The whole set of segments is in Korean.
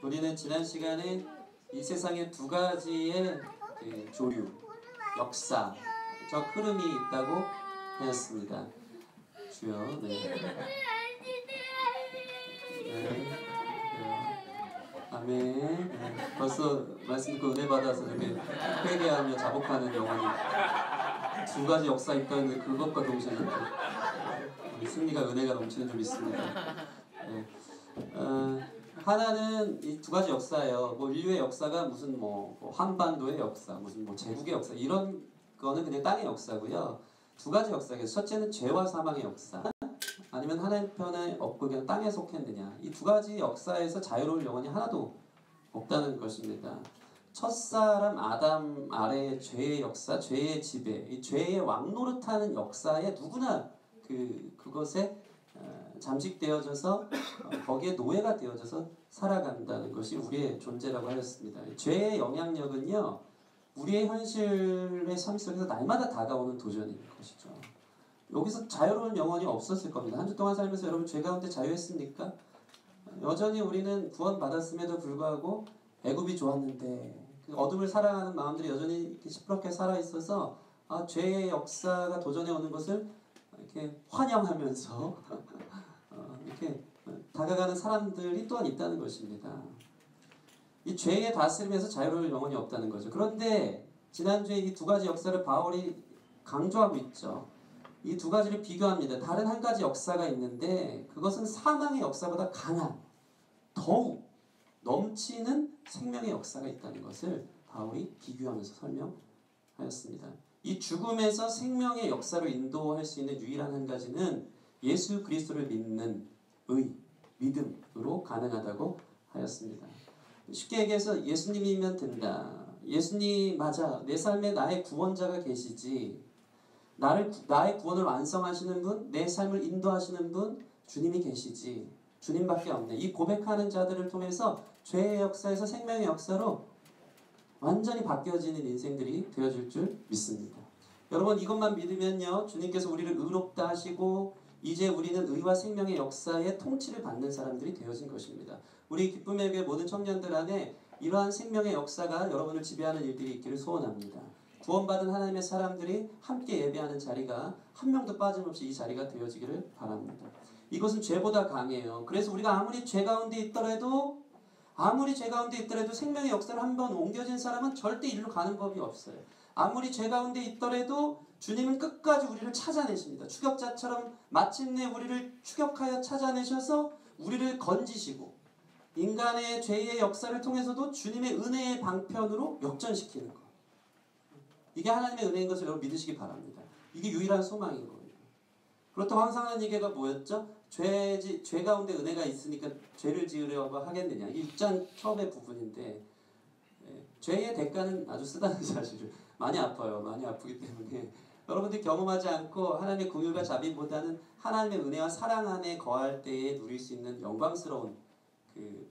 우리는 지난 시간에 이 세상에 두 가지의 그 조류, 역사적 흐름이 있다고 하였습니다. 주여, 네. 아멘. 네. 벌써 말씀 듣고 은혜 받아서 이렇게 회개하며 자복하는 영혼이 두 가지 역사 있다는데 그것과 동시에 승리가 은혜가 넘치는 줄 믿습니다. 네. 하나는 이 두 가지 역사예요. 뭐 인류의 역사가 무슨 뭐 한반도의 역사, 무슨 뭐 제국의 역사 이런 거는 그냥 땅의 역사고요. 두 가지 역사예요. 첫째는 죄와 사망의 역사, 아니면 하나님 편에 없고 그냥 땅에 속했느냐. 이 두 가지 역사에서 자유로울 영혼이 하나도 없다는 것입니다. 첫사람 아담 아래의 죄의 역사, 죄의 지배, 이 죄의 왕노릇하는 역사에 누구나 그것에 잠식되어져서 거기에 노예가 되어져서 살아간다는 것이 우리의 존재라고 하였습니다. 죄의 영향력은요, 우리의 현실의 삶 속에서 날마다 다가오는 도전인 것이죠. 여기서 자유로운 영혼이 없었을 겁니다. 한 주 동안 살면서 여러분 죄 가운데 자유했습니까? 여전히 우리는 구원받았음에도 불구하고 애굽이 좋았는데 그 어둠을 사랑하는 마음들이 여전히 이렇게 시퍼렇게 살아있어서 죄의 역사가 도전해 오는 것을 이렇게 환영하면서 이렇게 다가가는 사람들이 또한 있다는 것입니다. 이 죄의 다스림에서 자유로울 영혼이 없다는 거죠. 그런데 지난주에 이 두 가지 역사를 바울이 강조하고 있죠. 이 두 가지를 비교합니다. 다른 한 가지 역사가 있는데 그것은 사망의 역사보다 강한, 더욱 넘치는 생명의 역사가 있다는 것을 바울이 비교하면서 설명하였습니다. 이 죽음에서 생명의 역사로 인도할 수 있는 유일한 한 가지는 예수 그리스도를 믿는 믿음으로 가능하다고 하였습니다. 쉽게 얘기해서 예수님이면 된다. 예수님 맞아. 내 삶에 나의 구원자가 계시지. 나의 구원을 완성하시는 분, 내 삶을 인도하시는 분, 주님이 계시지. 주님밖에 없네. 이 고백하는 자들을 통해서 죄의 역사에서 생명의 역사로 완전히 바뀌어지는 인생들이 되어질 줄 믿습니다. 여러분, 이것만 믿으면요, 주님께서 우리를 의롭다 하시고 이제 우리는 의와 생명의 역사의 통치를 받는 사람들이 되어진 것입니다. 우리 기쁨의 교회 모든 청년들 안에 이러한 생명의 역사가 여러분을 지배하는 일들이 있기를 소원합니다. 구원받은 하나님의 사람들이 함께 예배하는 자리가 한 명도 빠짐없이 이 자리가 되어지기를 바랍니다. 이것은 죄보다 강해요. 그래서 우리가 아무리 죄 가운데 있더라도 생명의 역사를 한번 옮겨진 사람은 절대 이리로 가는 법이 없어요. 아무리 죄 가운데 있더라도 주님은 끝까지 우리를 찾아내십니다. 추격자처럼 마침내 우리를 추격하여 찾아내셔서 우리를 건지시고 인간의 죄의 역사를 통해서도 주님의 은혜의 방편으로 역전시키는 것. 이게 하나님의 은혜인 것을 여러분 믿으시기 바랍니다. 이게 유일한 소망인 거예요. 그렇다고 항상 하는 얘기가 뭐였죠? 죄 가운데 은혜가 있으니까 죄를 지으려고 하겠느냐. 이게 6장 처음의 부분인데 죄의 대가는 아주 쓰다는 사실을 많이 아파요. 많이 아프기 때문에 여러분들이 경험하지 않고 하나님의 긍휼과 자비보다는 하나님의 은혜와 사랑 안에 거할 때에 누릴 수 있는 영광스러운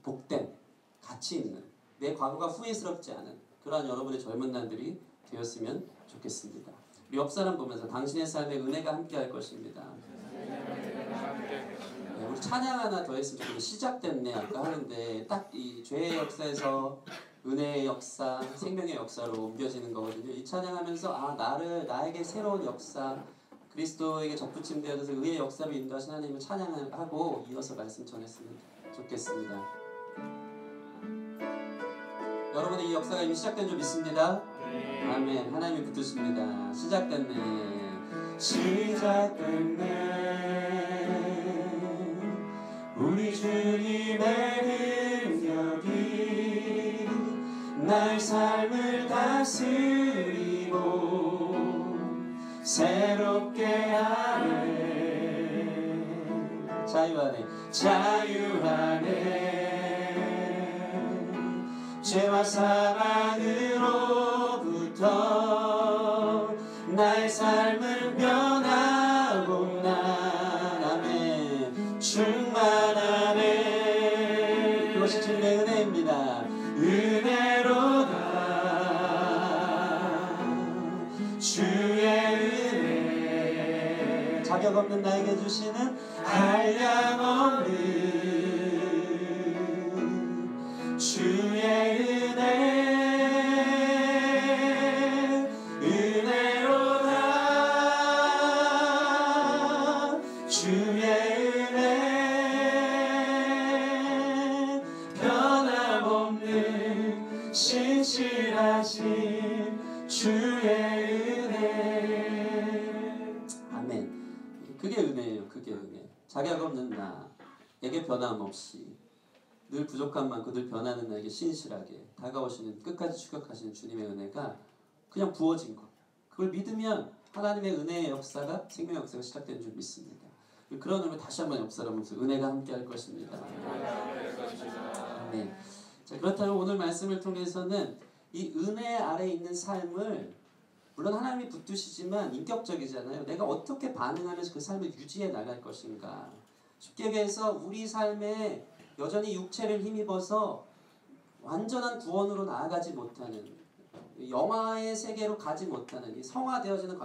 복된 가치 있는 내 과거가 후회스럽지 않은 그러한 여러분의 젊은 날들이 되었으면 좋겠습니다. 우리 옆 사람 보면서 당신의 삶에 은혜가 함께할 것입니다. 우리 찬양 하나 더 했으면 좋겠는데 시작됐네 아까 하는데 딱 이 죄의 역사에서 은혜의 역사, 생명의 역사로 옮겨지는 거거든요. 이 찬양하면서 나에게 새로운 역사, 그리스도에게 접붙임되어져서 의의 역사로 인도하신 하나님을 찬양하고 이어서 말씀 전했으면 좋겠습니다. 여러분의 이 역사가 이미 시작된 줄 믿습니다. 아멘. 하나님이 붙드십니다. 시작됐네. 우리 주님의 능력이 날 삶을 다스리고 새롭게 하네. 자유 안에 죄와 사망으로부터 나의 삶을 변하고 아멘. 충만하네. 그것이 주님의 은혜입니다. 은혜로다 주의 은혜 자격 없는 나에게 주시는 한량없는 주의 은혜 은혜로다 주의 은혜 변함없는 신실하신 주의 은혜. 아멘. 그게 은혜예요. 그게 은혜. 자격 없는 나에게 변함없이 늘 부족한 만큼 늘 변하는 나에게 신실하게 다가오시는 끝까지 추격하시는 주님의 은혜가 그냥 부어진 것. 그걸 믿으면 하나님의 은혜의 역사가 생명의 역사가 시작되는 줄 믿습니다. 그런 의미로 다시 한번 역사를 보면서 은혜가 함께할 것입니다. 네. 자, 그렇다면 오늘 말씀을 통해서는 이 은혜 아래 있는 삶을 물론 하나님이 붙드시지만 인격적이잖아요. 내가 어떻게 반응하면서 그 삶을 유지해 나갈 것인가. 쉽게 얘기해서 우리 삶에 여전히 육체를 힘입어서 완전한 구원으로 나아가지 못하는 영화의 세계로 가지 못하는 이 성화되어지는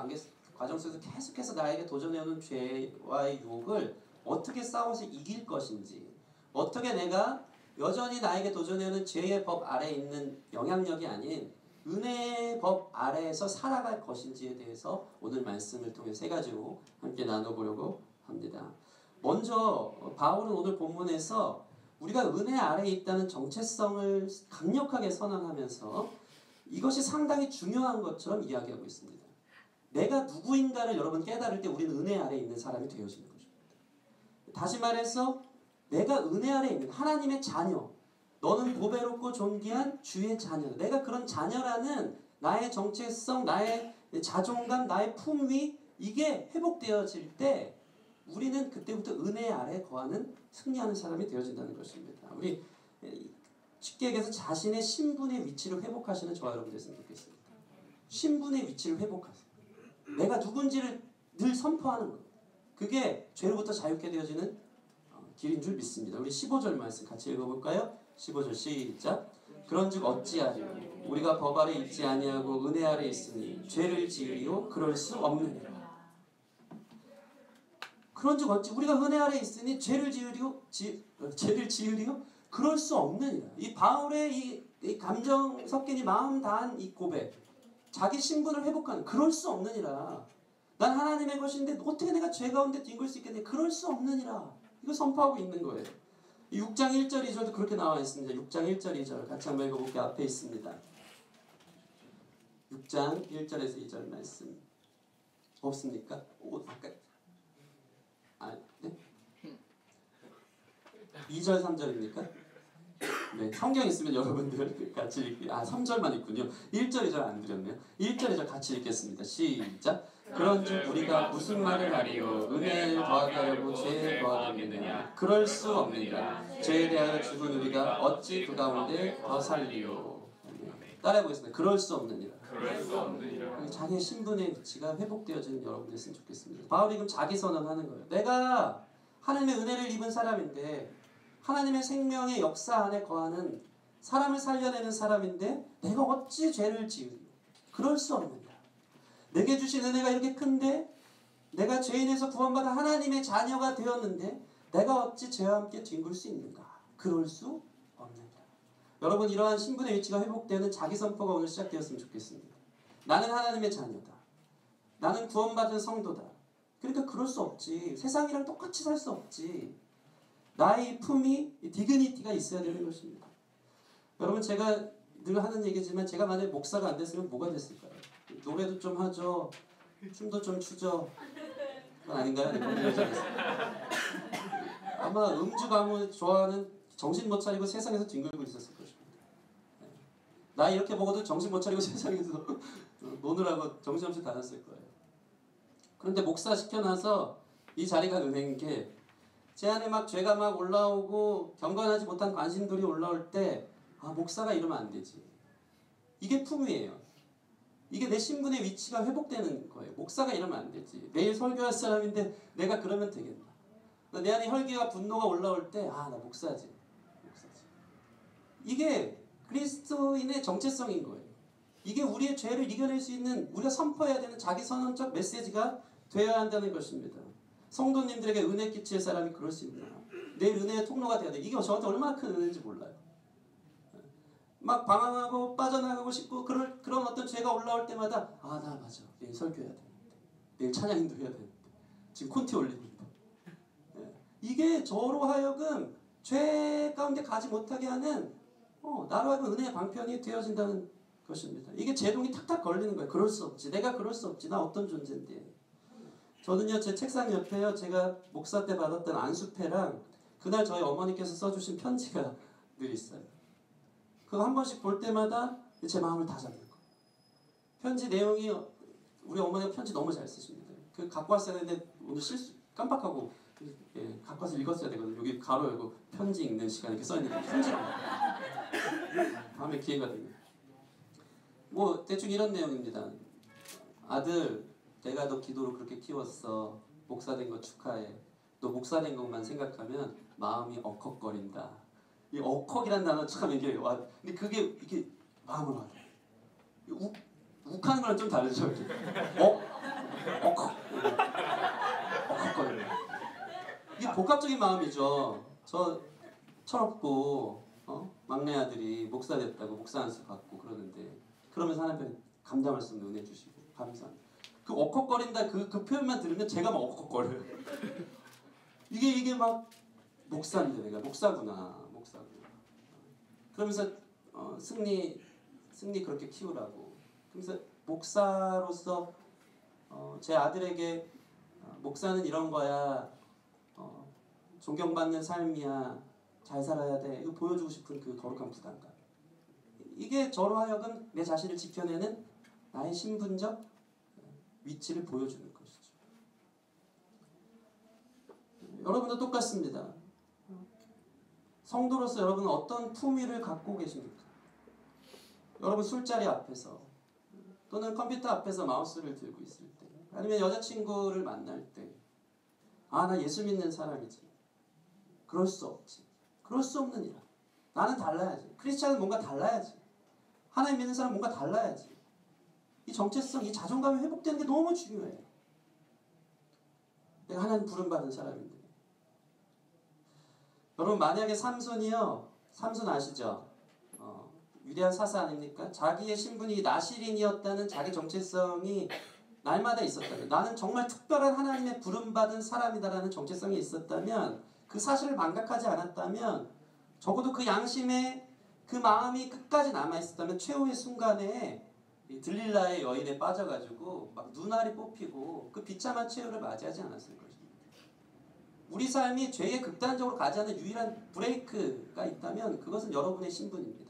과정 속에서 계속해서 나에게 도전해오는 죄와의 유혹을 어떻게 싸워서 이길 것인지, 어떻게 내가 여전히 나에게 도전해오는 죄의 법 아래에 있는 영향력이 아닌 은혜의 법 아래에서 살아갈 것인지에 대해서 오늘 말씀을 통해 세 가지로 함께 나눠보려고 합니다. 먼저 바울은 오늘 본문에서 우리가 은혜 아래에 있다는 정체성을 강력하게 선언하면서 이것이 상당히 중요한 것처럼 이야기하고 있습니다. 내가 누구인가를 여러분 깨달을 때 우리는 은혜 아래에 있는 사람이 되어지는 것입니다. 다시 말해서 내가 은혜 아래에 있는 하나님의 자녀, 너는 보배롭고 존귀한 주의 자녀, 내가 그런 자녀라는 나의 정체성, 나의 자존감, 나의 품위, 이게 회복되어질 때 우리는 그때부터 은혜 아래 거하는 승리하는 사람이 되어진다는 것입니다. 우리 쉽게 얘기해서 자신의 신분의 위치를 회복하시는 저와 여러분 됐으면 좋겠습니다. 신분의 위치를 회복하세요. 내가 누군지를 늘 선포하는 것. 그게 죄로부터 자유케 되어지는 길인 줄 믿습니다. 우리 15절 말씀 같이 읽어볼까요? 15절 시작. 그런즉 어찌하리요? 우리가 법 아래 있지 아니하고 은혜 아래 있으니 죄를 지으리요? 그럴 수 없느니라. 그런즉 어찌 우리가 은혜 아래 있으니 죄를 지으리요? 그럴 수 없느니라. 이 바울의 이 감정 섞인 이 마음 다한 이 고백, 자기 신분을 회복하는, 그럴 수 없느니라. 난 하나님의 것인데 어떻게 내가 죄 가운데 뒹굴 수 있겠냐? 그럴 수 없느니라. 이거 선포하고 있는 거예요. 6장 1절 2절도 그렇게 나와 있습니다. 6장 1절 2절 같이 한번 읽어볼게요. 앞에 있습니다. 6장 1절에서 2절 말씀 없습니까? 아까 네? 2절 3절입니까? 네, 성경 있으면 여러분들 같이 읽기. 3절만 있군요. 1절 2절 안 드렸네요. 1절 2절 같이 읽겠습니다. 시작. 그런즉 우리가 무슨 말을 하리요? 은혜를 더하게 하려고 죄에 더하겠느냐? 그럴 수 없느니라. 죄에 대하여 죽은 우리가 어찌 그 가운데 더 살리요? 따라해보겠습니다. 그럴 수 없느니라. 그럴 수 없느니라. 자기의 신분의 위치가 회복되어지는 여러분 됐으면 좋겠습니다. 바울이 지금 자기 선언하는 거예요. 내가 하나님의 은혜를 입은 사람인데, 하나님의 생명의 역사 안에 거하는 사람을 살려내는 사람인데 내가 어찌 죄를 지으리요? 그럴 수 없느니라. 내게 주신 은혜가 이렇게 큰데 내가 죄인에서 구원받아 하나님의 자녀가 되었는데 내가 어찌 죄와 함께 뒹굴 수 있는가? 그럴 수 없느니라. 여러분, 이러한 신분의 위치가 회복되는 자기 선포가 오늘 시작되었으면 좋겠습니다. 나는 하나님의 자녀다. 나는 구원받은 성도다. 그러니까 그럴 수 없지. 세상이랑 똑같이 살 수 없지. 나의 품위, 디그니티가 있어야 되는 것입니다. 여러분, 제가 늘 하는 얘기지만 제가 만약에 목사가 안 됐으면 뭐가 됐을까요? 노래도 좀 하죠. 춤도 좀 추죠. 그건 아닌가요? 네, 아마 음주 가무 좋아하는 정신 못 차리고 세상에서 뒹굴고 있었을 것입니다. 나 이렇게 먹어도 정신 못 차리고 세상에서 노느라고 정신없이 다녔을 거예요. 그런데 목사 시켜놔서 이 자리가 은혜인 게, 제 안에 막 죄가 막 올라오고 경건하지 못한 관심들이 올라올 때 목사가 이러면 안 되지. 이게 품위예요. 이게 내 신분의 위치가 회복되는 거예요. 목사가 이러면 안 되지. 매일 설교할 사람인데 내가 그러면 되겠나. 내 안에 혈기와 분노가 올라올 때 나 목사지. 이게 그리스도인의 정체성인 거예요. 이게 우리의 죄를 이겨낼 수 있는, 우리가 선포해야 되는 자기 선언적 메시지가 되어야 한다는 것입니다. 성도님들에게 은혜 끼칠 사람이 그럴 수 있나? 내 은혜의 통로가 되어야 돼. 이게 저한테 얼마나 큰 은혜인지 몰라요. 막 방황하고 빠져나가고 싶고 그런 어떤 죄가 올라올 때마다 아, 나 맞아. 내일 설교해야 되는데. 내일 찬양인도 해야 되는데. 지금 콘티 올립니다. 예. 이게 저로 하여금 죄 가운데 가지 못하게 하는 나로 하여금 은혜의 방편이 되어진다는 것입니다. 이게 제동이 탁탁 걸리는 거예요. 그럴 수 없지. 내가 그럴 수 없지. 나 어떤 존재인데. 저는요, 제 책상 옆에요, 제가 목사 때 받았던 안수패랑 그날 저희 어머니께서 써주신 편지가 늘 있어요. 그거 한 번씩 볼 때마다 제 마음을 다 잡는 거예요. 편지 내용이, 우리 어머니가 편지 너무 잘 쓰십니다. 그 갖고 왔어야 되는데 오늘 깜빡하고 갖고 와서 읽었어야 되거든요. 여기 가로 열고 편지 읽는 시간 이렇게 써있는데 편지가 다음에 기회가 되면 뭐 대충 이런 내용입니다. 아들, 내가 너 기도로 그렇게 키웠어. 목사 된 거 축하해. 너 목사 된 것만 생각하면 마음이 억헉거린다. 이 억헉이란 단어 참 이게 와. 근데 그게 이게 마음을 와요. 욱하는 거랑 좀 다르죠. 억헉. 억헉거려. 이게 복합적인 마음이죠. 저 철없고 막내 아들이 목사 됐다고 목사 안수 받고 그러는데 그러면서 하나님이 감당할 수 없는 은혜 주시고 감사합니다. 그 억헉거린다 그 표현만 들으면 제가 막 억헉거려요. 이게 막 목사인데 내가 목사구나. 그러면서 승리 그렇게 키우라고. 그러면서 목사로서 제 아들에게 목사는 이런 거야. 존경받는 삶이야. 잘 살아야 돼. 이거 보여주고 싶은 그 거룩한 부담감. 이게 저로 하여금 내 자신을 지켜내는 나의 신분적 위치를 보여주는 것이죠. 여러분도 똑같습니다. 성도로서 여러분은 어떤 품위를 갖고 계십니까? 여러분 술자리 앞에서 또는 컴퓨터 앞에서 마우스를 들고 있을 때 아니면 여자친구를 만날 때 아, 나 예수 믿는 사람이지. 그럴 수 없지. 그럴 수 없는 일이야. 나는 달라야지. 크리스찬은 뭔가 달라야지. 하나님 믿는 사람은 뭔가 달라야지. 이 정체성, 이 자존감이 회복되는 게 너무 중요해요. 내가 하나님 부름받은 사람인데. 여러분 만약에 삼손이요. 삼손 아시죠? 위대한 사사 아닙니까? 자기의 신분이 나시린이었다는 자기 정체성이 날마다 있었다면 나는 정말 특별한 하나님의 부름받은 사람이다라는 정체성이 있었다면 그 사실을 망각하지 않았다면 적어도 그 양심에 그 마음이 끝까지 남아있었다면 최후의 순간에 들릴라의 여인에 빠져가지고 막 눈알이 뽑히고 그 비참한 최후를 맞이하지 않았을 것입니다. 우리 삶이 죄에 극단적으로 가지 않는 유일한 브레이크가 있다면 그것은 여러분의 신분입니다.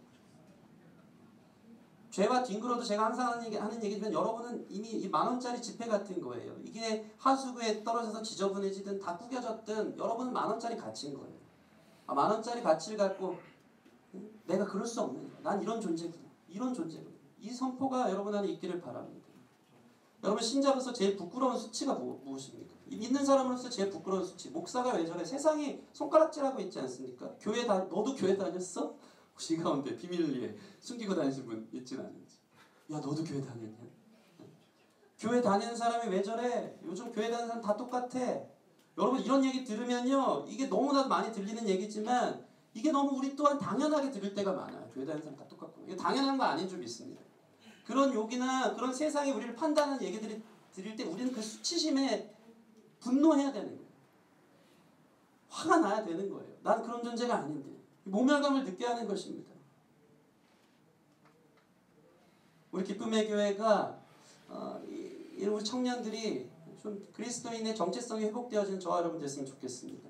죄와 뒹굴어도 제가 항상 하는 얘기지만 여러분은 이미 이 10,000원짜리 지폐 같은 거예요. 이게 하수구에 떨어져서 지저분해지든 다 구겨졌든 여러분은 10,000원짜리 가치인 거예요. 10,000원짜리 가치를 갖고 내가 그럴 수 없는, 난 이런 존재구나. 이런 존재구나. 이 선포가 여러분 안에 있기를 바랍니다. 여러분 신자로서 제일 부끄러운 수치가 무엇입니까? 믿는 사람으로서 제일 부끄러운 수치. 목사가 왜 저래? 세상이 손가락질하고 있지 않습니까? 너도 교회 다녔어? 혹시 이 가운데 비밀리에 숨기고 다니신 분 있진 않은지. 야, 너도 교회 다녔냐? 교회 다니는 사람이 왜 저래? 요즘 교회 다니는 사람 다 똑같아. 여러분 이런 얘기 들으면요. 이게 너무나도 많이 들리는 얘기지만 이게 너무 우리 또한 당연하게 들을 때가 많아요. 교회 다니는 사람 다 똑같구나. 이게 당연한 거 아닌 줄 믿습니다. 그런 욕이나 그런 세상이 우리를 판단하는 얘기들이 들을 때 우리는 그 수치심에 분노해야 되는 거예요. 화가 나야 되는 거예요. 난 그런 존재가 아닌데. 모멸감을 느껴 하는 것입니다. 우리 기쁨의 교회가 우리 청년들이 좀 그리스도인의 정체성이 회복되어지는 저와 여러분 됐으면 좋겠습니다.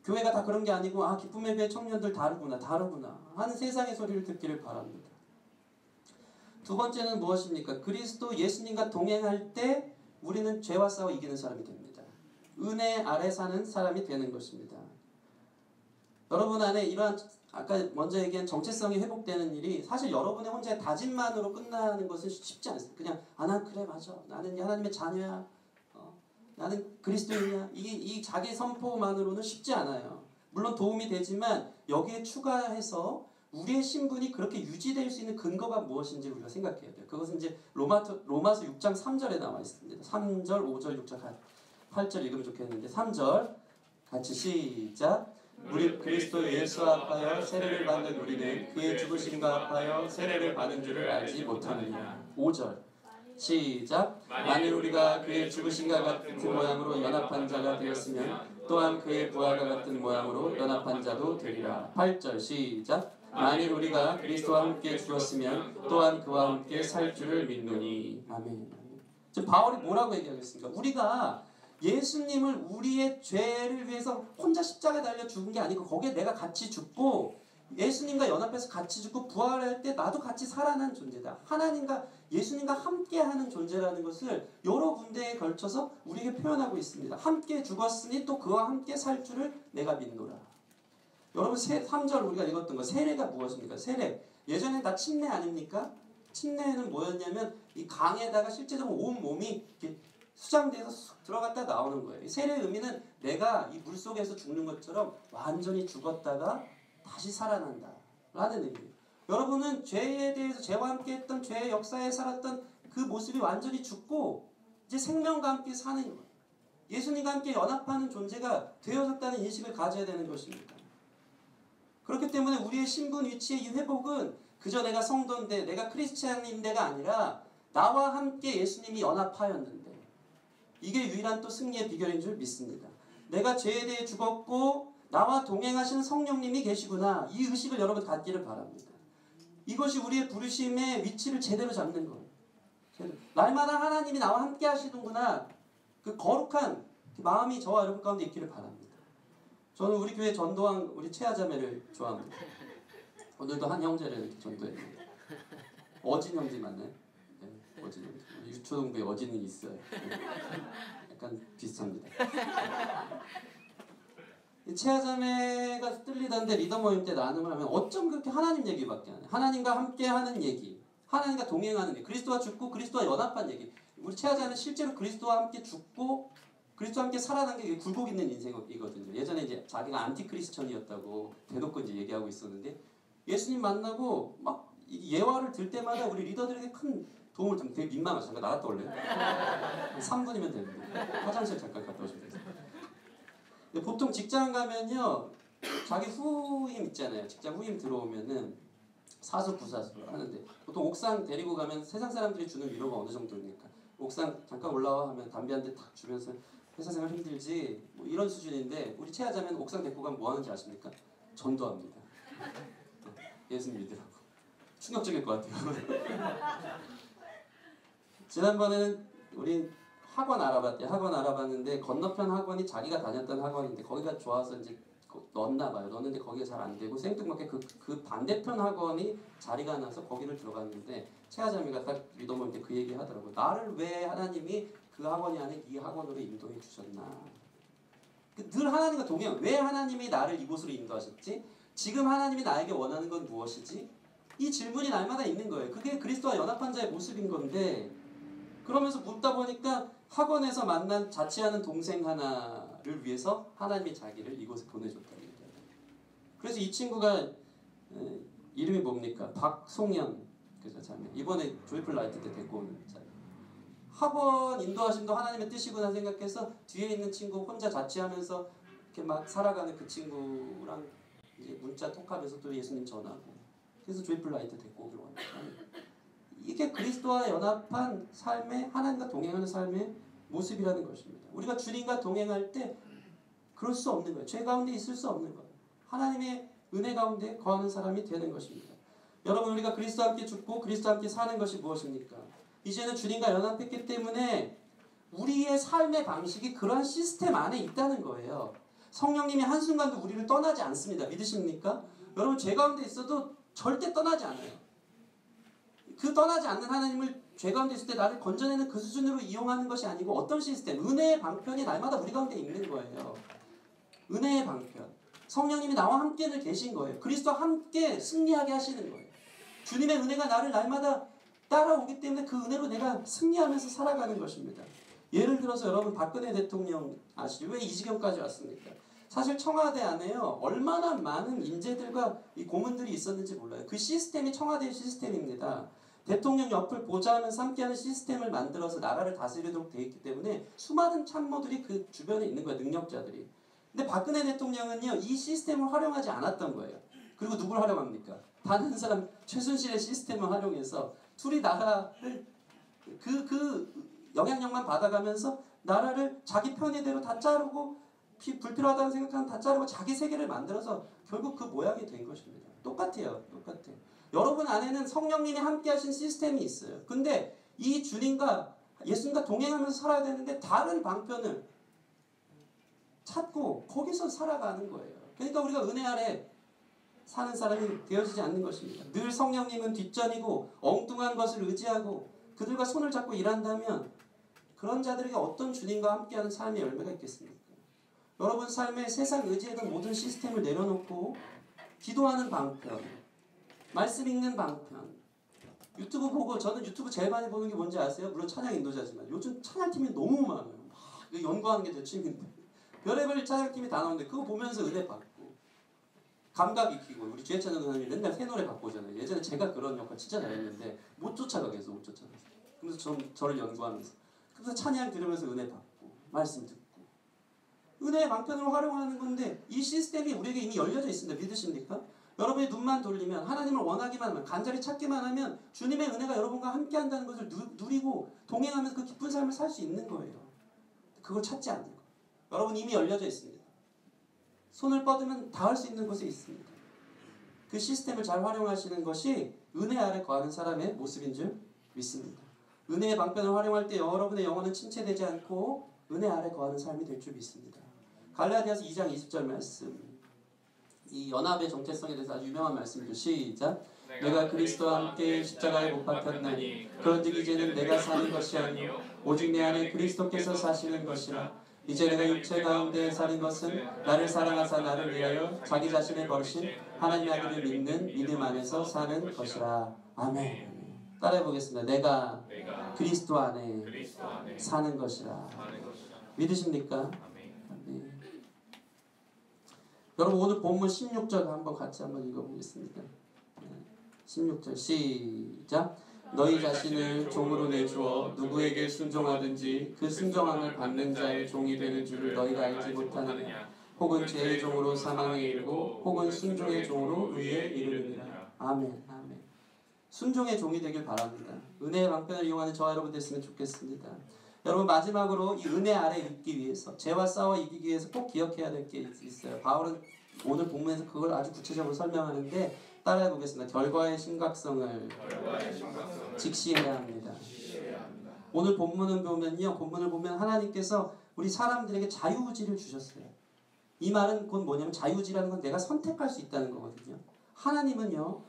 교회가 다 그런 게 아니고 기쁨의 교회 청년들 다르구나 하는 세상의 소리를 듣기를 바랍니다. 두 번째는 무엇입니까? 그리스도 예수님과 동행할 때 우리는 죄와 싸워 이기는 사람이 됩니다. 은혜 아래 사는 사람이 되는 것입니다. 여러분 안에 이러한 아까 먼저 얘기한 정체성이 회복되는 일이 사실 여러분의 혼자의 다짐만으로 끝나는 것은 쉽지 않습니다. 그냥 난 그래 맞아. 나는 하나님의 자녀야. 나는 그리스도인이야. 이 자기 선포만으로는 쉽지 않아요. 물론 도움이 되지만 여기에 추가해서 우리의 신분이 그렇게 유지될 수 있는 근거가 무엇인지 우리가 생각해야 돼요. 그것은 이제 로마서 6장 3절에 나와 있습니다. 3절, 5절, 6절, 8절 읽으면 좋겠는데 3절 같이 시작. 무릇 그리스도 예수와 합하여 세례를 받는 우리는 그의 죽으심과 합하여 세례를 받은 줄을 알지 못하느냐. 5절 시작. 만일 우리가 그의 죽으심과 같은 모양으로 연합한 자가 되었으면 또한 그의 부활과 같은 모양으로 연합한 자도 되리라. 8절 시작. 만일 우리가 그리스도와 함께 죽었으면 또한 그와 함께 살 줄을 믿노니. 아멘. 지금 바울이 뭐라고 얘기하겠습니까? 우리가 예수님을 우리의 죄를 위해서 혼자 십자가에 달려 죽은 게 아니고 거기에 내가 같이 죽고 예수님과 연합해서 같이 죽고 부활할 때 나도 같이 살아난 존재다. 하나님과 예수님과 함께하는 존재라는 것을 여러 군데에 걸쳐서 우리에게 표현하고 있습니다. 함께 죽었으니 또 그와 함께 살 줄을 내가 믿노라. 여러분 3절 우리가 읽었던 거 세례가 무엇입니까? 세례. 예전에 다 침례 아닙니까? 침례는 뭐였냐면 이 강에다가 실제적으로 온 몸이 이렇게 수장돼서 쑥 들어갔다 나오는 거예요. 세례의 의미는 내가 이 물속에서 죽는 것처럼 완전히 죽었다가 다시 살아난다 라는 의미예요. 여러분은 죄에 대해서 죄와 함께 했던 죄의 역사에 살았던 그 모습이 완전히 죽고 이제 생명과 함께 사는 거예요. 예수님과 함께 연합하는 존재가 되어졌다는 인식을 가져야 되는 것입니다. 그렇기 때문에 우리의 신분 위치의 이 회복은 그저 내가 성도인데 내가 크리스찬인데가 아니라 나와 함께 예수님이 연합하였는데 이게 유일한 또 승리의 비결인 줄 믿습니다. 내가 죄에 대해 죽었고 나와 동행하시는 성령님이 계시구나. 이 의식을 여러분 갖기를 바랍니다. 이것이 우리의 부르심의 위치를 제대로 잡는 거예요. 날마다 하나님이 나와 함께 하시는구나. 그 거룩한 마음이 저와 여러분 가운데 있기를 바랍니다. 저는 우리 교회 전도왕 우리 최하자매를 좋아합니다. 오늘도 한 형제를 이렇게 전도했는데 어진 형제 맞나요? 네, 어진 형제. 유초동부에 어진은 있어요. 약간 비슷합니다. 최하자매가 뜰리던데 리더 모임 때 나눔을 하면 어쩜 그렇게 하나님 얘기밖에 안 해요. 하나님과 함께 하는 얘기, 하나님과 동행하는 얘기, 그리스도와 죽고 그리스도와 연합한 얘기. 우리 최하자매는 실제로 그리스도와 함께 죽고 그리스도와 함께 살아난 게 굴곡 있는 인생이거든요. 예전에 이제 자기가 안티크리스천이었다고 대놓고 이제 얘기하고 있었는데 예수님 만나고 막 예화를 들 때마다 우리 리더들에게 큰 도움을 좀 되게 민망하죠. 잠깐 나갔다 올래요? 3분이면 되는데 화장실 잠깐 갔다 오시면 돼요. 보통 직장 가면요 자기 후임 있잖아요. 직장 후임 들어오면은 사수 부사수 하는데 보통 옥상 데리고 가면 세상 사람들이 주는 위로가 어느 정도입니까? 옥상 잠깐 올라와 하면 담배 한 대 탁 주면서 회사 생활 힘들지 뭐 이런 수준인데 우리 최하자면 옥상 데리고 가면 뭐 하는지 아십니까? 전도합니다. 예수 믿으라고. 충격적일 것 같아요. 지난번에는 우리 학원 알아봤는데 건너편 학원이 자기가 다녔던 학원인데 거기가 좋아서 이제 넣었나 봐요. 넣었는데 거기가 잘 안 되고 생뚱맞게 그 반대편 학원이 자리가 나서 거기를 들어갔는데 최하자미가 딱 리더모임 때 그 얘기 하더라고요. 나를 왜 하나님이 그 학원이 아닌 이 학원으로 인도해 주셨나. 늘 하나님과 동행. 왜 하나님이 나를 이곳으로 인도하셨지? 지금 하나님이 나에게 원하는 건 무엇이지? 이 질문이 날마다 있는 거예요. 그게 그리스도와 연합한 자의 모습인 건데 그러면서 묻다 보니까 학원에서 만난 자취하는 동생 하나를 위해서 하나님이 자기를 이곳에 보내줬다는 얘기예요. 그래서 이 친구가 이름이 뭡니까? 박송현 그죠 자매. 이번에 조이풀 라이트 때 데리고 오는 자매. 학원 인도하심도 하나님의 뜻이구나 생각해서 뒤에 있는 친구 혼자 자취하면서 이렇게 막 살아가는 그 친구랑 이제 문자 톡하면서 또 예수님 전하고 그래서 조이풀 라이트 데리고 오기로 합니다. 이게 그리스도와 연합한 삶의 하나님과 동행하는 삶의 모습이라는 것입니다. 우리가 주님과 동행할 때 그럴 수 없는 거예요. 죄 가운데 있을 수 없는 거예요. 하나님의 은혜 가운데 거하는 사람이 되는 것입니다. 여러분 우리가 그리스도와 함께 죽고 그리스도와 함께 사는 것이 무엇입니까? 이제는 주님과 연합했기 때문에 우리의 삶의 방식이 그러한 시스템 안에 있다는 거예요. 성령님이 한순간도 우리를 떠나지 않습니다. 믿으십니까? 여러분 죄 가운데 있어도 절대 떠나지 않아요. 그 떠나지 않는 하나님을 죄 가운데 있을 때 나를 건져내는 그 수준으로 이용하는 것이 아니고 어떤 시스템, 은혜의 방편이 날마다 우리 가운데 있는 거예요. 은혜의 방편. 성령님이 나와 함께 늘 계신 거예요. 그리스도와 함께 승리하게 하시는 거예요. 주님의 은혜가 나를 날마다 따라오기 때문에 그 은혜로 내가 승리하면서 살아가는 것입니다. 예를 들어서 여러분 박근혜 대통령 아시죠? 왜 이 지경까지 왔습니까? 사실 청와대 안에요. 얼마나 많은 인재들과 이 고문들이 있었는지 몰라요. 그 시스템이 청와대의 시스템입니다. 대통령 옆을 보좌하면서 함께하는 시스템을 만들어서 나라를 다스리도록 되어 있기 때문에 수많은 참모들이 그 주변에 있는 거예요. 능력자들이. 근데 박근혜 대통령은요, 이 시스템을 활용하지 않았던 거예요. 그리고 누굴 활용합니까? 단 한 사람 최순실의 시스템을 활용해서 둘이 나라를 그 영향력만 받아가면서 나라를 자기 편의대로 다 자르고 불필요하다고 생각하면 다 자르고 자기 세계를 만들어서 결국 그 모양이 된 것입니다. 똑같아요. 똑같아요. 여러분 안에는 성령님이 함께 하신 시스템이 있어요. 근데 이 주님과 예수님과 동행하면서 살아야 되는데 다른 방편을 찾고 거기서 살아가는 거예요. 그러니까 우리가 은혜 아래 사는 사람이 되어지지 않는 것입니다. 늘 성령님은 뒷전이고 엉뚱한 것을 의지하고 그들과 손을 잡고 일한다면 그런 자들에게 어떤 주님과 함께하는 삶의 열매가 있겠습니까? 여러분 삶에 세상 의지했던 모든 시스템을 내려놓고 기도하는 방편, 말씀 읽는 방편, 유튜브 보고, 저는 유튜브 제일 많이 보는 게 뭔지 아세요? 물론 찬양 인도자지만 요즘 찬양팀이 너무 많아요. 막 연구하는 게 제 취미인데 별의별 찬양팀이 다 나오는데 그거 보면서 은혜 받고 감각 익히고, 우리 주혜 찬양 선생님이 맨날 새 노래 갖고 오잖아요. 예전에 제가 그런 역할 진짜 잘했는데 못 쫓아가겠어, 못 쫓아가서. 그래서 저를 연구하면서 그래서 찬양 들으면서 은혜 받고 말씀 듣고 은혜의 방편으로 활용하는 건데 이 시스템이 우리에게 이미 열려져 있습니다. 믿으십니까? 여러분이 눈만 돌리면, 하나님을 원하기만 하면, 간절히 찾기만 하면 주님의 은혜가 여러분과 함께 한다는 것을 누리고 동행하면서 그 기쁜 삶을 살 수 있는 거예요. 그걸 찾지 않는 거예요. 여러분 이미 열려져 있습니다. 손을 뻗으면 닿을 수 있는 곳에 있습니다. 그 시스템을 잘 활용하시는 것이 은혜 아래 거하는 사람의 모습인 줄 믿습니다. 은혜의 방편을 활용할 때 여러분의 영혼은 침체되지 않고 은혜 아래 거하는 삶이 될 줄 믿습니다. 갈라디아서 2장 20절 말씀, 이 연합의 정체성에 대해서 아주 유명한 말씀이죠. 시작. 내가 그리스도와 함께 십자가에 못 박혔나니 그런즉 이제는 내가 사는 것이 아니요 오직 내 안에 그리스도께서 사시는 것이라. 이제 내가 육체 가운데 사는 것은 나를 사랑하사 나를 위하여 자기 자신을 버리신 하나님 아들을 믿는 믿음 안에서 사는 것이라. 아멘. 따라해 보겠습니다. 내가 그리스도 안에 사는 것이라. 믿으십니까? 아멘. 여러분 오늘 본문 16절 한번 같이 한번 읽어보겠습니다. 16절 시작. 너희 자신을 종으로 내주어 누구에게 순종하든지 그 순종함을 받는 자의 종이 되는 줄을 너희가 알지 못하느냐. 혹은 죄의 종으로 사망에 이르고 혹은 순종의 종으로 의에 이르느니라. 아멘. 아멘. 순종의 종이 되길 바랍니다. 은혜의 방편을 이용하는 저와 여러분 됐으면 좋겠습니다. 여러분 마지막으로 이 은혜 아래 있기 위해서, 죄와 싸워 이기기 위해서 꼭 기억해야 될 게 있어요. 바울은 오늘 본문에서 그걸 아주 구체적으로 설명하는데 따라해 보겠습니다. 결과의 심각성을 직시해야 합니다. 오늘 본문을 보면 하나님께서 우리 사람들에게 자유의지를 주셨어요. 이 말은 곧 뭐냐면 자유의지라는 건 내가 선택할 수 있다는 거거든요. 하나님은요,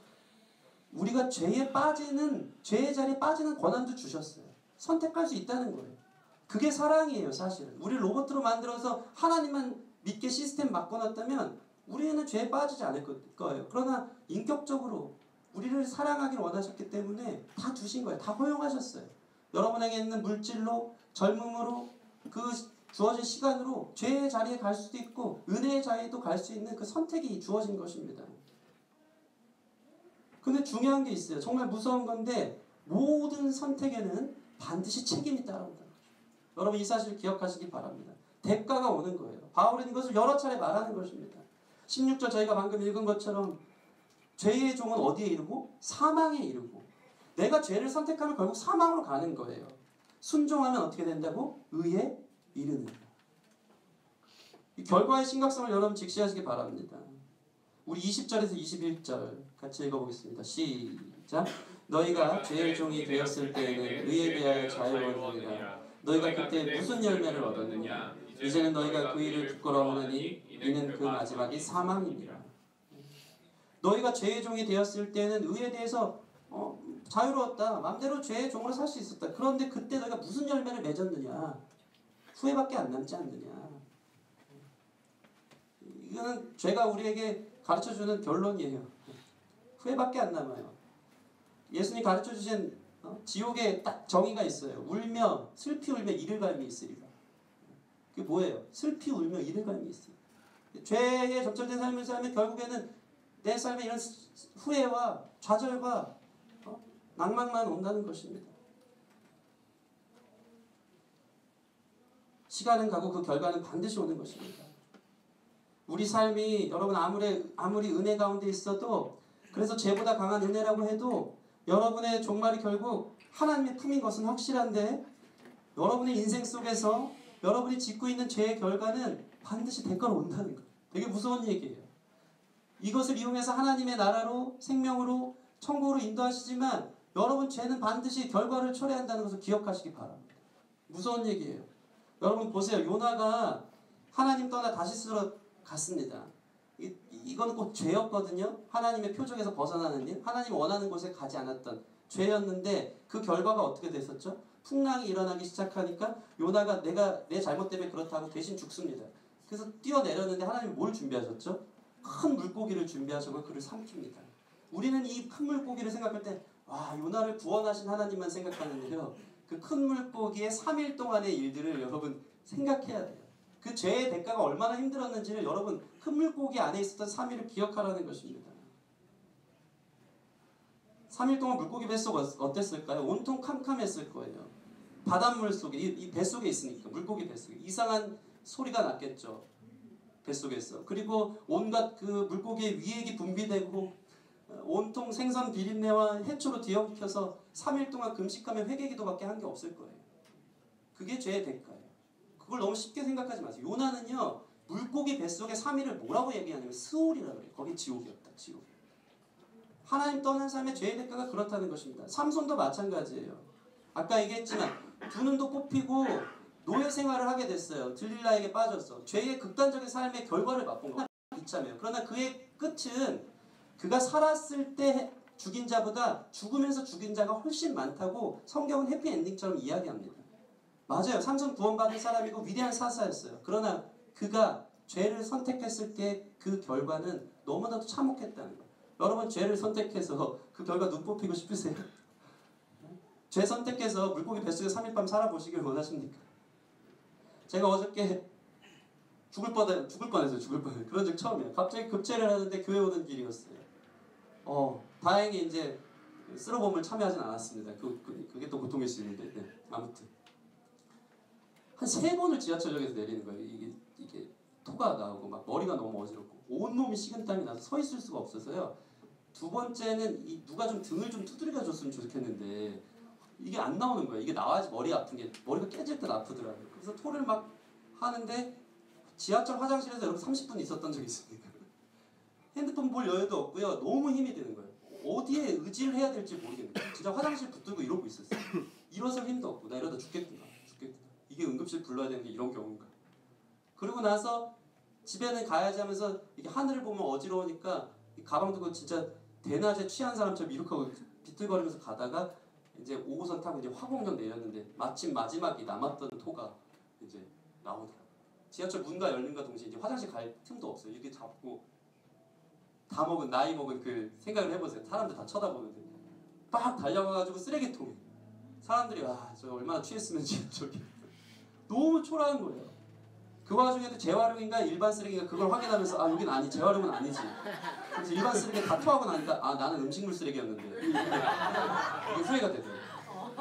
우리가 죄의 자리에 빠지는 권한도 주셨어요. 선택할 수 있다는 거예요. 그게 사랑이에요, 사실은. 우리를 로봇으로 만들어서 하나님만 믿게 시스템 바꿔놨다면 우리는 죄에 빠지지 않을 거예요. 그러나 인격적으로 우리를 사랑하기를 원하셨기 때문에 다 주신 거예요. 다 허용하셨어요. 여러분에게 있는 물질로, 젊음으로, 그 주어진 시간으로 죄의 자리에 갈 수도 있고 은혜의 자리에도 갈 수 있는 그 선택이 주어진 것입니다. 근데 중요한 게 있어요. 정말 무서운 건데 모든 선택에는 반드시 책임이 따라온다는 거죠. 여러분 이 사실 기억하시기 바랍니다. 대가가 오는 거예요. 바울은 이것을 여러 차례 말하는 것입니다. 16절 저희가 방금 읽은 것처럼 죄의 종은 어디에 이르고? 사망에 이르고. 내가 죄를 선택하면 결국 사망으로 가는 거예요. 순종하면 어떻게 된다고? 의에 이르는 거예요. 이 결과의 심각성을 여러분 직시하시기 바랍니다. 우리 20절에서 21절 같이 읽어보겠습니다. 시작. 너희가 죄의 종이 되었을 때에는 의에 대하여 자유로우리라. 너희가 그때 무슨 열매를 얻었느냐? 이제는 너희가 그 일을 부끄러워하느니 이는 그 마지막이 사망이니라. 너희가 죄의 종이 되었을 때는 의에 대해서 자유로웠다. 마음대로 죄의 종으로 살 수 있었다. 그런데 그때 너희가 무슨 열매를 맺었느냐? 후회밖에 안 남지 않느냐? 이거는 죄가 우리에게 가르쳐주는 결론이에요. 후회밖에 안 남아요. 예수님이 가르쳐주신 지옥에 딱 정의가 있어요. 울며 슬피 울며 이를 갈미 있으리라. 그게 뭐예요? 슬피 울며 이를 갈미 있으리라. 죄에 점철된 삶을 살면 결국에는 내 삶에 이런 후회와 좌절과 낭만만 온다는 것입니다. 시간은 가고 그 결과는 반드시 오는 것입니다. 우리 삶이 여러분 아무리 은혜 가운데 있어도, 그래서 죄보다 강한 은혜라고 해도 여러분의 종말이 결국 하나님의 품인 것은 확실한데, 여러분의 인생 속에서 여러분이 짓고 있는 죄의 결과는 반드시 대가로 온다는 거예요. 되게 무서운 얘기예요. 이것을 이용해서 하나님의 나라로, 생명으로, 천국으로 인도하시지만 여러분 죄는 반드시 결과를 초래한다는 것을 기억하시기 바랍니다. 무서운 얘기예요. 여러분 보세요. 요나가 하나님 떠나 다시스로 갔습니다. 이건 꼭 죄였거든요. 하나님의 표적에서 벗어나는 일, 하나님 원하는 곳에 가지 않았던 죄였는데, 그 결과가 어떻게 됐었죠? 풍랑이 일어나기 시작하니까 요나가 내 잘못 때문에 그렇다고 대신 죽습니다. 그래서 뛰어내렸는데 하나님이 뭘 준비하셨죠? 큰 물고기를 준비하셔서 그를 삼킵니다. 우리는 이 큰 물고기를 생각할 때 와, 요나를 구원하신 하나님만 생각하는데요, 그 큰 물고기의 3일 동안의 일들을 여러분 생각해야 돼요. 그 죄의 대가가 얼마나 힘들었는지를 여러분 큰 물고기 안에 있었던 3일을 기억하라는 것입니다. 3일 동안 물고기 뱃속 어땠을까요? 온통 캄캄했을 거예요. 바닷물 속에, 이 뱃속에 있으니까, 물고기 뱃속에 이상한 소리가 났겠죠. 뱃속에서. 그리고 온갖 그 물고기의 위액이 분비되고 온통 생선 비린내와 해초로 뒤엉켜서 3일 동안 금식하며 회개기도밖에 한 게 없을 거예요. 그게 죄의 대가예요. 그걸 너무 쉽게 생각하지 마세요. 요나는요, 물고기 뱃속에 3일을 뭐라고 얘기하냐면 스올이라고 그래요. 거기 지옥이었다. 지옥. 하나님 떠난 삶의 죄의 대가가 그렇다는 것입니다. 삼손도 마찬가지예요. 아까 얘기했지만 두 눈도 뽑히고 노예 생활을 하게 됐어요. 들릴라에게 빠져서 죄의 극단적인 삶의 결과를 맛본 거 비참해요. 그러나 그의 끝은 그가 살았을 때 죽인 자보다 죽으면서 죽인 자가 훨씬 많다고 성경은 해피엔딩처럼 이야기합니다. 맞아요. 삼손 구원받은 사람이고 위대한 사사였어요. 그러나 그가 죄를 선택했을 때 그 결과는 너무나도 참혹했다는 거예요. 여러분 죄를 선택해서 그 결과 눈 뽑히고 싶으세요? 죄 선택해서 물고기 뱃속에 3일 밤 살아보시길 원하십니까? 제가 어저께 죽을 뻔했어요. 그런 적 처음이에요. 갑자기 급제를 하는데 교회 오는 길이었어요. 다행히 이제 쓰러봄을 참여하진 않았습니다. 그게 또 고통일 수 있는데, 네. 아무튼 한 3번을 지하철역에서 내리는 거예요. 이게 토가 나오고 막 머리가 너무 어지럽고 온몸이 식은땀이 나서 서 있을 수가 없어서요. 2번째는 누가 좀 등을 좀 두드려 줬으면 좋겠는데 이게 안 나오는 거예요. 이게 나와야지 머리 아픈 게, 머리가 깨질 땐 아프더라고요. 그래서 토를 막 하는데 지하철 화장실에서 여러분 30분 있었던 적이 있습니다. 핸드폰 볼 여유도 없고요. 너무 힘이 드는 거예요. 어디에 의지를 해야 될지 모르겠는 거예요. 진짜 화장실 붙들고 이러고 있었어요. 일어설 힘도 없고 나 이러다 죽겠구나. 이게 응급실 불러야 되는 게 이런 경우인가. 그리고 나서 집에는 가야지 하면서 이게 하늘을 보면 어지러우니까 이 가방 두고 진짜 대낮에 취한 사람처럼 이렇게 하고 비틀거리면서 가다가 이제 5호선 타고 이제 화곡역 내렸는데 마침 마지막이 남았던 토가 이제 나오더라고요. 지하철 문과 열린과 동시에 이제 화장실 갈 틈도 없어요. 이렇게 잡고 나이 먹은 그 생각을 해보세요. 사람들 다 쳐다보는데 빡 달려가가지고 쓰레기통에 사람들이 와, 저 얼마나 취했으면 저기 너무 초라한 거예요. 그 와중에도 재활용인가 일반 쓰레기인가 그걸 확인하면서 여긴 아니, 재활용은 아니지. 그래서 일반 쓰레기 다 토하고 나니까 나는 음식물 쓰레기였는데 이게 후회가 되더라고요.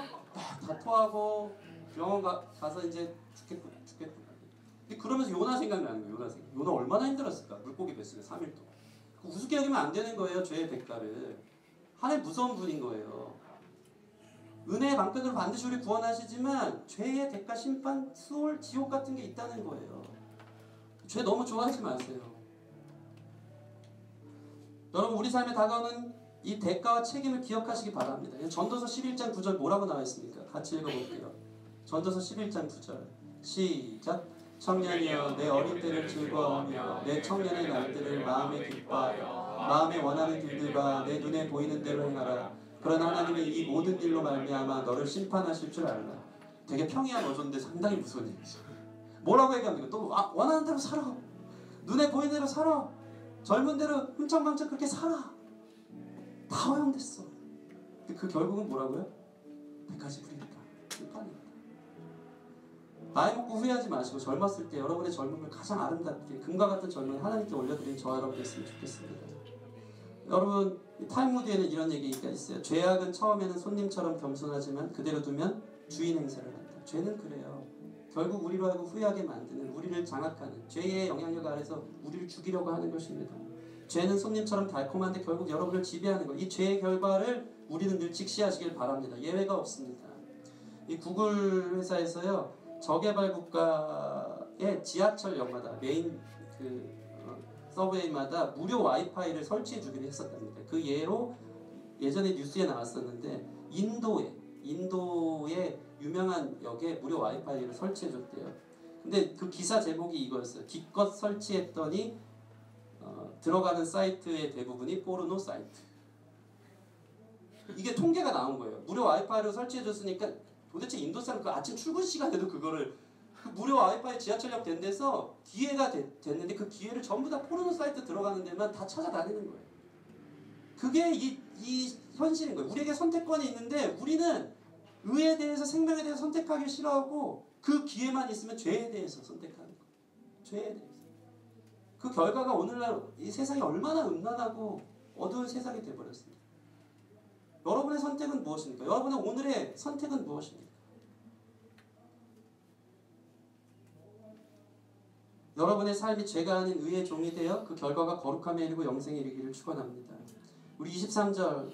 다 토하고 병원 가서 이제 죽겠구나. 그러면서 요나 생각나는 거예요. 요나 얼마나 힘들었을까. 물고기 뱃속에 3일 동안. 우습게 여기면 안 되는 거예요. 죄의 대가를. 하나님 무서운 분인 거예요. 은혜의 방편으로 반드시 우리 구원하시지만 죄의 대가, 심판, 수월, 지옥 같은 게 있다는 거예요. 죄 너무 좋아하지 마세요. 여러분 우리 삶에 다가오는 이 대가와 책임을 기억하시기 바랍니다. 전도서 11장 9절 뭐라고 나와 있습니까? 같이 읽어볼게요. 전도서 11장 9절 시작. 청년이여 내 어린 때를 즐거워하며 내 청년의 날들을 마음에 기뻐하여 마음에 원하는 길들과 내 눈에 보이는 대로 행하라. 그러나 하나님이 이 모든 일로 말미암아 너를 심판하실 줄 알라. 되게 평이한 어조인데 상당히 무서운 얘기죠. 뭐라고 얘기합니까? 또 원하는 대로 살아. 눈에 보이는 대로 살아. 젊은 대로 흥청망청 그렇게 살아. 다 허용됐어. 근데 그 결국은 뭐라고요? 백가지 불이니까 심판이다. 나이 먹고 후회하지 마시고 젊었을 때 여러분의 젊음을 가장 아름답게 금과 같은 젊음을 하나님께 올려드린 저와 여러분 됐으면 좋겠습니다. 여러분 탈무드에는 이런 얘기가 있어요. 죄악은 처음에는 손님처럼 겸손하지만 그대로 두면 주인 행세를 한다. 죄는 그래요. 결국 우리로 하여금 후회하게 만드는, 우리를 장악하는 죄의 영향력 아래서 우리를 죽이려고 하는 것입니다. 죄는 손님처럼 달콤한데 결국 여러분을 지배하는 것. 이 죄의 결과를 우리는 늘 직시하시길 바랍니다. 예외가 없습니다. 이 구글 회사에서요, 저개발 국가의 지하철역마다 메인 서브웨이마다 무료 와이파이를 설치해 주기로 했었답니다. 그 예로 예전에 뉴스에 나왔었는데 인도의 유명한 역에 무료 와이파이를 설치해 줬대요. 근데 그 기사 제목이 이거였어요. 기껏 설치했더니 들어가는 사이트의 대부분이 포르노 사이트. 이게 통계가 나온 거예요. 무료 와이파이를 설치해 줬으니까 도대체 인도 사람 그 아침 출근 시간에도 그거를 그 무료 와이파이 지하철역 된 데서 기회가 됐는데 그 기회를 전부 다 포르노 사이트 들어가는 데만 다 찾아다니는 거예요. 그게 이 현실인 거예요. 우리에게 선택권이 있는데 우리는 의에 대해서 생명에 대해서 선택하기 싫어하고 그 기회만 있으면 죄에 대해서 선택하는 거예요. 죄에 대해서. 그 결과가 오늘날 이 세상이 얼마나 음란하고 어두운 세상이 되어버렸습니다. 여러분의 선택은 무엇입니까? 여러분의 오늘의 선택은 무엇입니까? 여러분의 삶이 죄가 아닌 의의 종이 되어 그 결과가 거룩함에 이르고 영생에 이르기를 축원합니다. 우리 23절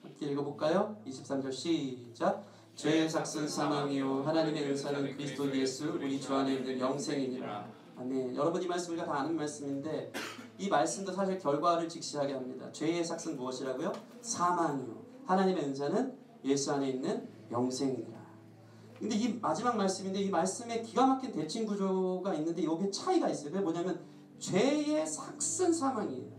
함께 읽어볼까요? 23절 시작. 죄의 삭은 사망이요 하나님의 은사는 그리스도 예수 우리 주 안에 있는 영생이니라. 아멘. 여러분 이 말씀을 다 아는 말씀인데 이 말씀도 사실 결과를 직시하게 합니다. 죄의 삭은 무엇이라고요? 사망이요 하나님의 은사는 예수 안에 있는 영생이니라. 근데 이 마지막 말씀인데 이 말씀에 기가 막힌 대칭 구조가 있는데 여기에 차이가 있어요. 그게 뭐냐면 죄의 삭은 사망이에요.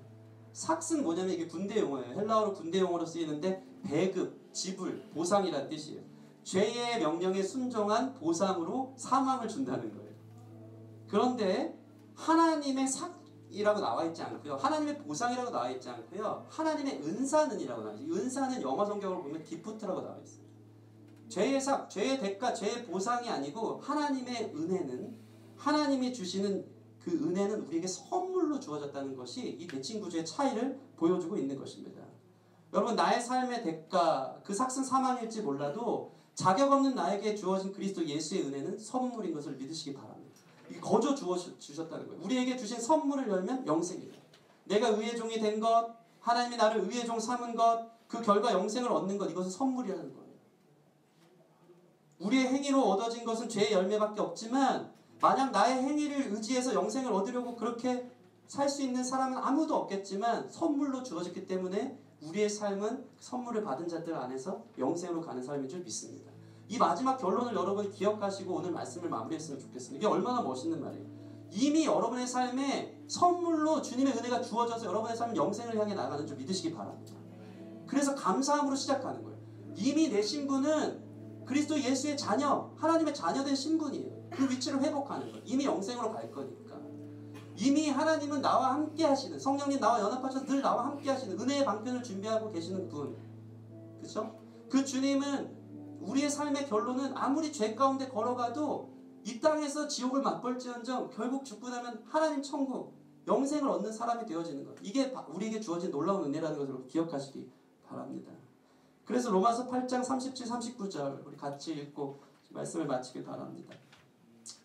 삭은 뭐냐면 이게 군대 용어예요. 헬라어로 군대 용어로 쓰이는데 배급, 지불, 보상이란 뜻이에요. 죄의 명령에 순종한 보상으로 사망을 준다는 거예요. 그런데 하나님의 삭이라고 나와 있지 않고요. 하나님의 보상이라고 나와 있지 않고요. 하나님의 은사는이라고 나와 있어요. 은사는 영어 성경으로 보면 기프트라고 나와 있어요. 죄의 삭, 죄의 대가, 죄의 보상이 아니고 하나님의 은혜는 하나님이 주시는 그 은혜는 우리에게 선물로 주어졌다는 것이 이 대칭 구조의 차이를 보여주고 있는 것입니다. 여러분 나의 삶의 대가, 그 삭은 사망일지 몰라도 자격 없는 나에게 주어진 그리스도 예수의 은혜는 선물인 것을 믿으시기 바랍니다. 이게 거저 주셨다는 거예요. 우리에게 주신 선물을 열면 영생이다. 내가 의의 종이 된 것, 하나님이 나를 의의 종 삼은 것, 그 결과 영생을 얻는 것, 이것은 선물이라는 거예요. 우리의 행위로 얻어진 것은 죄의 열매밖에 없지만 만약 나의 행위를 의지해서 영생을 얻으려고 그렇게 살 수 있는 사람은 아무도 없겠지만 선물로 주어졌기 때문에 우리의 삶은 선물을 받은 자들 안에서 영생으로 가는 삶인 줄 믿습니다. 이 마지막 결론을 여러분이 기억하시고 오늘 말씀을 마무리했으면 좋겠습니다. 이게 얼마나 멋있는 말이에요. 이미 여러분의 삶에 선물로 주님의 은혜가 주어져서 여러분의 삶은 영생을 향해 나가는 줄 믿으시기 바랍니다. 그래서 감사함으로 시작하는 거예요. 이미 내 신분은 그리스도 예수의 자녀, 하나님의 자녀된 신분이에요. 그 위치를 회복하는 거예요. 이미 영생으로 갈 거니까. 이미 하나님은 나와 함께 하시는, 성령님 나와 연합하셔서 늘 나와 함께 하시는 은혜의 방편을 준비하고 계시는 분. 그렇죠? 그 주님은 우리의 삶의 결론은 아무리 죄 가운데 걸어가도 이 땅에서 지옥을 맛볼지언정 결국 죽고 나면 하나님 천국, 영생을 얻는 사람이 되어지는 것. 이게 우리에게 주어진 놀라운 은혜라는 것을 기억하시기 바랍니다. 그래서 로마서 8장 37, 39절 우리 같이 읽고 말씀을 마치길 바랍니다.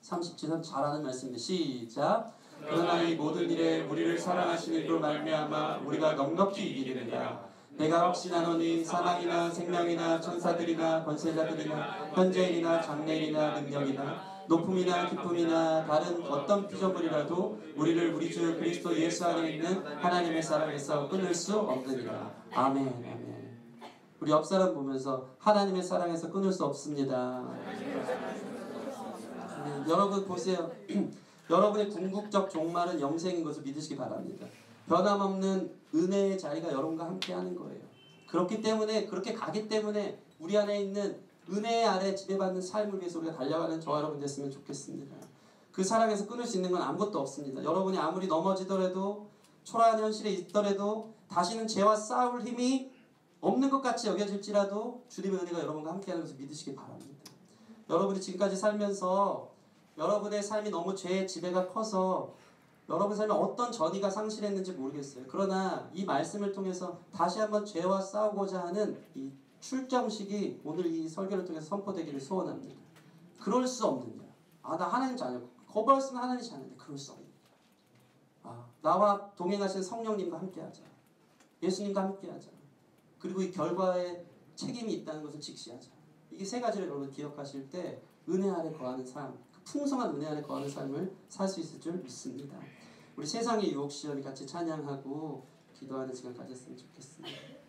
37절 잘 아는 말씀입니다. 시작. 그러나 이 모든 일에 우리를 사랑하시는 이로 말미암아 우리가 넉넉히 이기느니라. 내가 확신하노니 사망이나 생명이나 천사들이나 권세자들이나 현재인이나 장래인이나 능력이나 높음이나 기쁨이나 다른 어떤 피조물이라도 우리를 우리 주 그리스도 예수 안에 있는 하나님의 사랑에서 끊을 수 없느니라. 아멘. 아멘. 우리 옆 사람 보면서 하나님의 사랑에서 끊을 수 없습니다. 여러분 보세요. 여러분의 궁극적 종말은 영생인 것을 믿으시기 바랍니다. 변함없는 은혜의 자리가 여러분과 함께 하는 거예요. 그렇기 때문에 그렇게 가기 때문에 우리 안에 있는 은혜 아래 지배받는 삶을 위해서 우리가 달려가는 저와 여러분 됐으면 좋겠습니다. 그 사랑에서 끊을 수 있는 건 아무것도 없습니다. 여러분이 아무리 넘어지더라도 초라한 현실에 있더라도 다시는 죄와 싸울 힘이 없는 것 같이 여겨질지라도 주님의 은혜가 여러분과 함께하는 것을 믿으시기 바랍니다. 여러분이 지금까지 살면서 여러분의 삶이 너무 죄의 지배가 커서 여러분 삶에 어떤 전의가 상실했는지 모르겠어요. 그러나 이 말씀을 통해서 다시 한번 죄와 싸우고자 하는 이 출정식이 오늘 이 설교를 통해서 선포되기를 소원합니다. 그럴 수 없느냐. 나 하나님 자녀. 거부할수는 하나님이 않는데 그럴 수 없는. 나와 동행하신 성령님과 함께하자. 예수님과 함께하자. 그리고 이 결과에 책임이 있다는 것을 직시하자. 이게 세 가지를 여러분 기억하실 때 은혜 아래 거하는 삶, 풍성한 은혜 아래 거하는 삶을 살 수 있을 줄 믿습니다. 우리 세상의 유혹 시험이 같이 찬양하고 기도하는 시간 가졌으면 좋겠습니다.